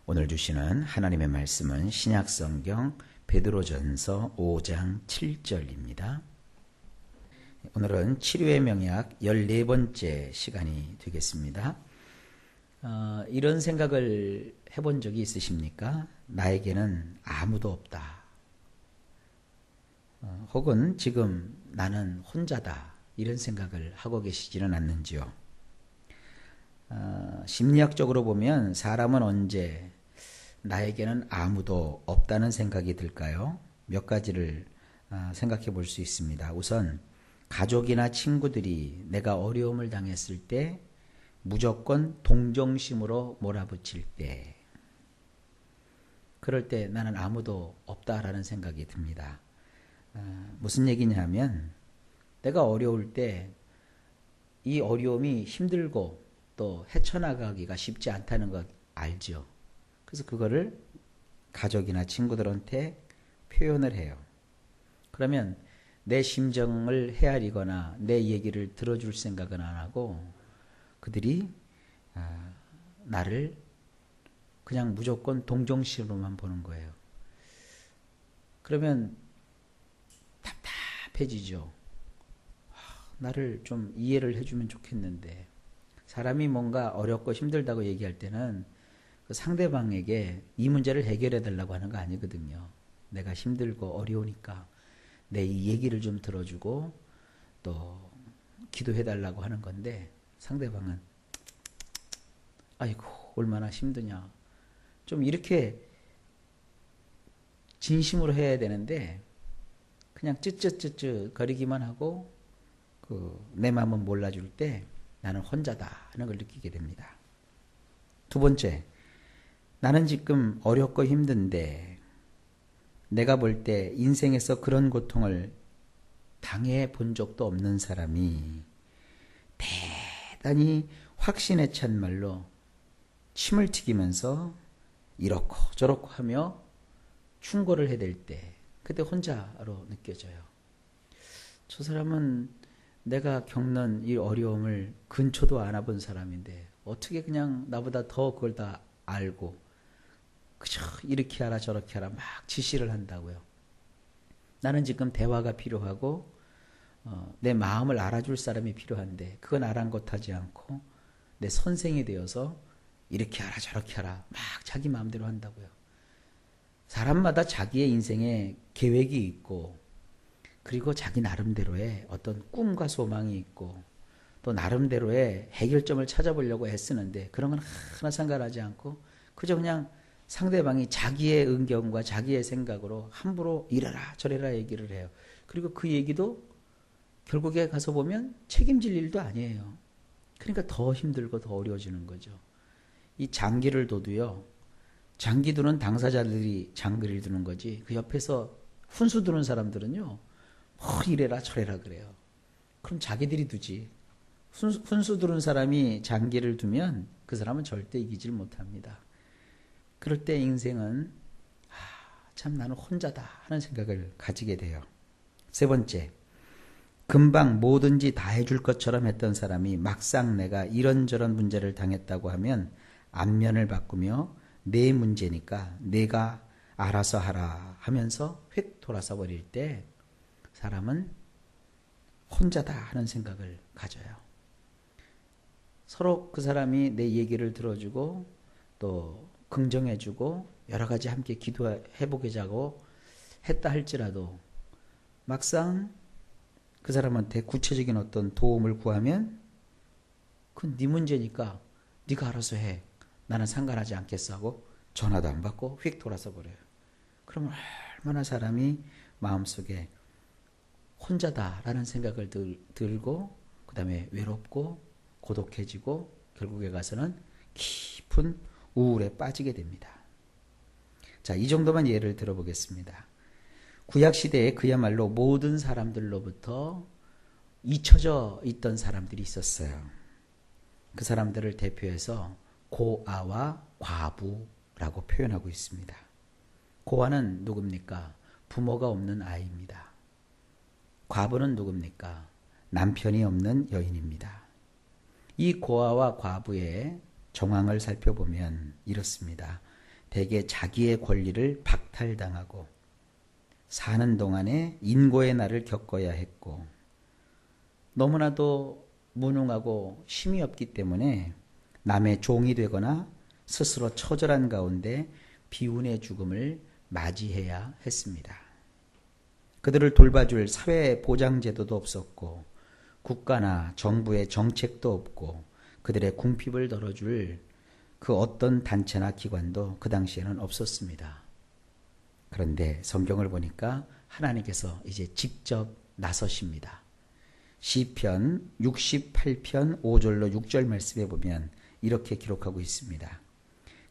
오늘 주시는 하나님의 말씀은 신약성경 베드로전서 5장 7절입니다. 오늘은 치료의 명약 14번째 시간이 되겠습니다. 이런 생각을 해본 적이 있으십니까? 나에게는 아무도 없다. 혹은 지금 나는 혼자다. 이런 생각을 하고 계시지는 않는지요? 심리학적으로 보면 사람은 언제 나에게는 아무도 없다는 생각이 들까요? 몇 가지를 생각해 볼 수 있습니다. 우선 가족이나 친구들이 내가 어려움을 당했을 때 무조건 동정심으로 몰아붙일 때, 그럴 때 나는 아무도 없다라는 생각이 듭니다. 무슨 얘기냐면 내가 어려울 때 이 어려움이 힘들고 또 헤쳐나가기가 쉽지 않다는 거 알죠. 그래서 그거를 가족이나 친구들한테 표현을 해요. 그러면 내 심정을 헤아리거나 내 얘기를 들어줄 생각은 안 하고 그들이 나를 그냥 무조건 동정심으로만 보는 거예요. 그러면 답답해지죠. 나를 좀 이해를 해주면 좋겠는데, 사람이 뭔가 어렵고 힘들다고 얘기할 때는 그 상대방에게 이 문제를 해결해 달라고 하는 거 아니거든요. 내가 힘들고 어려우니까 내 이 얘기를 좀 들어주고 또 기도해 달라고 하는 건데, 상대방은 아이고 얼마나 힘드냐, 좀 이렇게 진심으로 해야 되는데 그냥 쯧쯧쯧쯧 거리기만 하고 내 마음은 몰라줄 때 나는 혼자다 하는 걸 느끼게 됩니다. 두 번째, 나는 지금 어렵고 힘든데 내가 볼 때 인생에서 그런 고통을 당해 본 적도 없는 사람이 대단히 확신에 찬 말로 침을 튀기면서 이렇고 저렇고 하며 충고를 해댈 때 그때 혼자로 느껴져요. 저 사람은 내가 겪는 이 어려움을 근처도 안 와본 사람인데 어떻게 그냥 나보다 더 그걸 다 알고 그저 이렇게 하라 저렇게 하라 막 지시를 한다고요. 나는 지금 대화가 필요하고 내 마음을 알아줄 사람이 필요한데 그건 아랑곳하지 않고 내 선생이 되어서 이렇게 하라 저렇게 하라 막 자기 마음대로 한다고요. 사람마다 자기의 인생에 계획이 있고 그리고 자기 나름대로의 어떤 꿈과 소망이 있고 또 나름대로의 해결점을 찾아보려고 애쓰는데 그런 건 하나 상관하지 않고 그저 그냥 상대방이 자기의 의견과 자기의 생각으로 함부로 이래라 저래라 얘기를 해요. 그리고 그 얘기도 결국에 가서 보면 책임질 일도 아니에요. 그러니까 더 힘들고 더 어려워지는 거죠. 이 장기를 둬도요, 장기 두는 당사자들이 장기를 두는 거지 그 옆에서 훈수 두는 사람들은요 이래라 저래라 그래요. 그럼 자기들이 두지. 훈수 두는 사람이 장기를 두면 그 사람은 절대 이기질 못합니다. 그럴 때 인생은 참 나는 혼자다 하는 생각을 가지게 돼요. 세 번째, 금방 뭐든지 다 해줄 것처럼 했던 사람이 막상 내가 이런저런 문제를 당했다고 하면 안면을 바꾸며 내 문제니까 내가 알아서 하라 하면서 휙 돌아서 버릴 때 사람은 혼자다 하는 생각을 가져요. 서로 그 사람이 내 얘기를 들어주고 또 긍정해주고 여러 가지 함께 기도해보자고 했다 할지라도 막상 그 사람한테 구체적인 어떤 도움을 구하면 그건 네 문제니까 네가 알아서 해. 나는 상관하지 않겠어 하고 전화도 안 받고 휙 돌아서 버려요. 그러면 얼마나 사람이 마음속에 혼자다라는 생각을 들고 그 다음에 외롭고 고독해지고 결국에 가서는 깊은 우울에 빠지게 됩니다. 자, 이 정도만 예를 들어보겠습니다. 구약시대에 그야말로 모든 사람들로부터 잊혀져 있던 사람들이 있었어요. 그 사람들을 대표해서 고아와 과부라고 표현하고 있습니다. 고아는 누굽니까? 부모가 없는 아이입니다. 과부는 누굽니까? 남편이 없는 여인입니다. 이 고아와 과부의 정황을 살펴보면 이렇습니다. 대개 자기의 권리를 박탈당하고 사는 동안에 인고의 날을 겪어야 했고 너무나도 무능하고 힘이 없기 때문에 남의 종이 되거나 스스로 처절한 가운데 비운의 죽음을 맞이해야 했습니다. 그들을 돌봐줄 사회 보장제도도 없었고 국가나 정부의 정책도 없고 그들의 궁핍을 덜어줄 그 어떤 단체나 기관도 그 당시에는 없었습니다. 그런데 성경을 보니까 하나님께서 이제 직접 나서십니다. 시편 68편 5절로 6절 말씀에 보면 이렇게 기록하고 있습니다.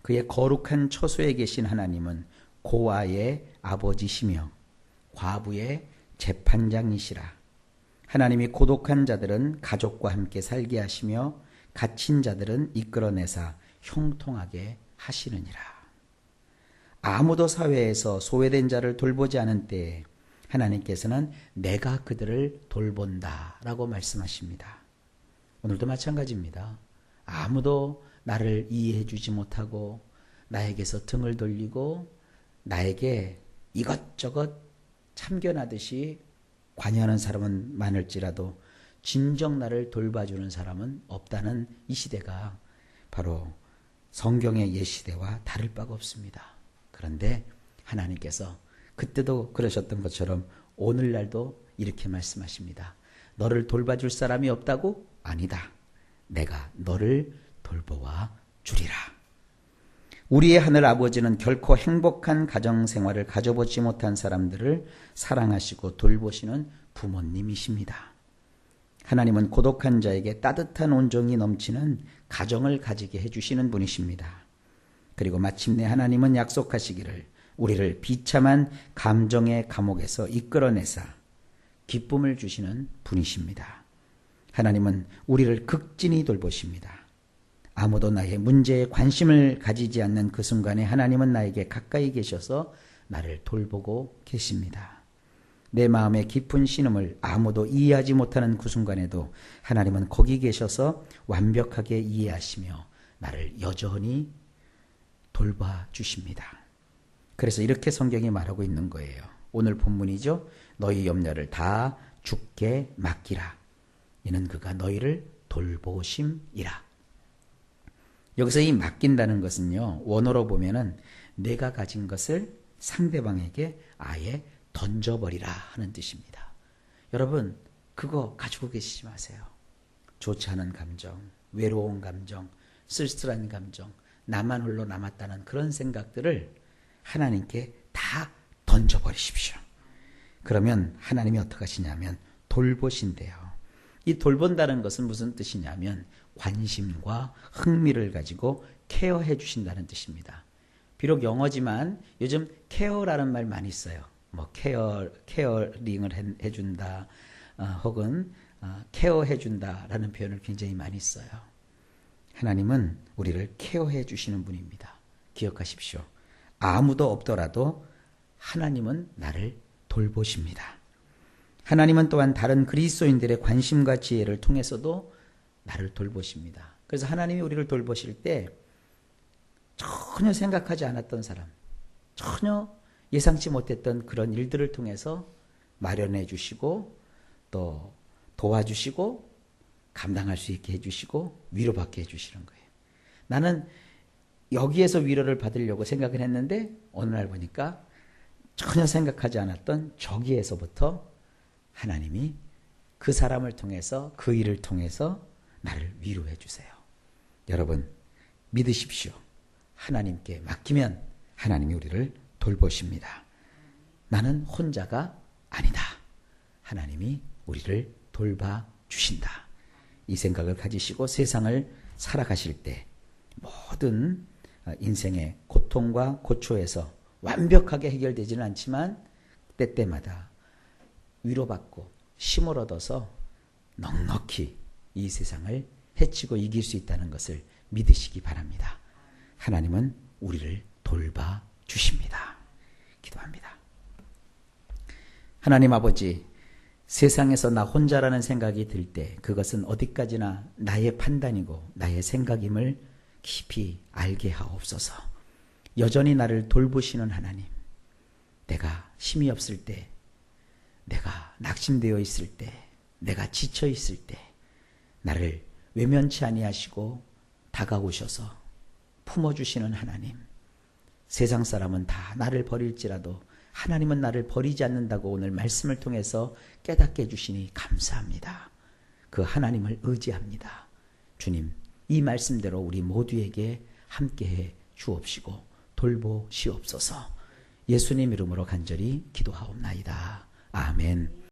그의 거룩한 처소에 계신 하나님은 고아의 아버지시며 과부의 재판장이시라. 하나님이 고독한 자들은 가족과 함께 살게 하시며 갇힌 자들은 이끌어내사 형통하게 하시느니라. 아무도 사회에서 소외된 자를 돌보지 않은 때에 하나님께서는 내가 그들을 돌본다 라고 말씀하십니다. 오늘도 마찬가지입니다. 아무도 나를 이해해 주지 못하고 나에게서 등을 돌리고 나에게 이것저것 참견하듯이 관여하는 사람은 많을지라도 진정 나를 돌봐주는 사람은 없다는 이 시대가 바로 성경의 옛시대와 다를 바가 없습니다. 그런데 하나님께서 그때도 그러셨던 것처럼 오늘날도 이렇게 말씀하십니다. 너를 돌봐줄 사람이 없다고? 아니다. 내가 너를 돌보아 주리라. 우리의 하늘 아버지는 결코 행복한 가정생활을 가져보지 못한 사람들을 사랑하시고 돌보시는 부모님이십니다. 하나님은 고독한 자에게 따뜻한 온정이 넘치는 가정을 가지게 해주시는 분이십니다. 그리고 마침내 하나님은 약속하시기를 우리를 비참한 감정의 감옥에서 이끌어내사 기쁨을 주시는 분이십니다. 하나님은 우리를 극진히 돌보십니다. 아무도 나의 문제에 관심을 가지지 않는 그 순간에 하나님은 나에게 가까이 계셔서 나를 돌보고 계십니다. 내 마음의 깊은 신음을 아무도 이해하지 못하는 그 순간에도 하나님은 거기 계셔서 완벽하게 이해하시며 나를 여전히 돌봐주십니다. 그래서 이렇게 성경이 말하고 있는 거예요. 오늘 본문이죠. 너희 염려를 다 주께 맡기라. 이는 그가 너희를 돌보심이라. 여기서 이 맡긴다는 것은요. 원어로 보면은 내가 가진 것을 상대방에게 아예 던져버리라 하는 뜻입니다. 여러분 그거 가지고 계시지 마세요. 좋지 않은 감정, 외로운 감정, 쓸쓸한 감정, 나만 홀로 남았다는 그런 생각들을 하나님께 다 던져버리십시오. 그러면 하나님이 어떻게 하시냐면 돌보신대요. 이 돌본다는 것은 무슨 뜻이냐면 관심과 흥미를 가지고 케어해 주신다는 뜻입니다. 비록 영어지만 요즘 케어라는 말 많이 써요. 뭐 케어링을 해준다 혹은 케어해준다라는 표현을 굉장히 많이 써요. 하나님은 우리를 케어해 주시는 분입니다. 기억하십시오. 아무도 없더라도 하나님은 나를 돌보십니다. 하나님은 또한 다른 그리스도인들의 관심과 지혜를 통해서도 나를 돌보십니다. 그래서 하나님이 우리를 돌보실 때 전혀 생각하지 않았던 사람, 전혀 예상치 못했던 그런 일들을 통해서 마련해 주시고 또 도와주시고 감당할 수 있게 해주시고 위로받게 해주시는 거예요. 나는 여기에서 위로를 받으려고 생각을 했는데 어느 날 보니까 전혀 생각하지 않았던 저기에서부터 하나님이 그 사람을 통해서 그 일을 통해서 나를 위로해 주세요. 여러분 믿으십시오. 하나님께 맡기면 하나님이 우리를 돌보십니다. 나는 혼자가 아니다. 하나님이 우리를 돌봐주신다. 이 생각을 가지시고 세상을 살아가실 때 모든 인생의 고통과 고초에서 완벽하게 해결되지는 않지만 때때마다 위로받고 힘을 얻어서 넉넉히 이 세상을 해치고 이길 수 있다는 것을 믿으시기 바랍니다. 하나님은 우리를 돌봐주십니다. 기도합니다. 하나님 아버지, 세상에서 나 혼자라는 생각이 들 때 그것은 어디까지나 나의 판단이고 나의 생각임을 깊이 알게 하옵소서. 여전히 나를 돌보시는 하나님, 내가 힘이 없을 때, 내가 낙심되어 있을 때, 내가 지쳐 있을 때 나를 외면치 아니하시고 다가오셔서 품어주시는 하나님, 세상 사람은 다 나를 버릴지라도 하나님은 나를 버리지 않는다고 오늘 말씀을 통해서 깨닫게 해주시니 감사합니다. 그 하나님을 의지합니다. 주님, 이 말씀대로 우리 모두에게 함께해 주옵시고 돌보시옵소서. 예수님 이름으로 간절히 기도하옵나이다. 아멘.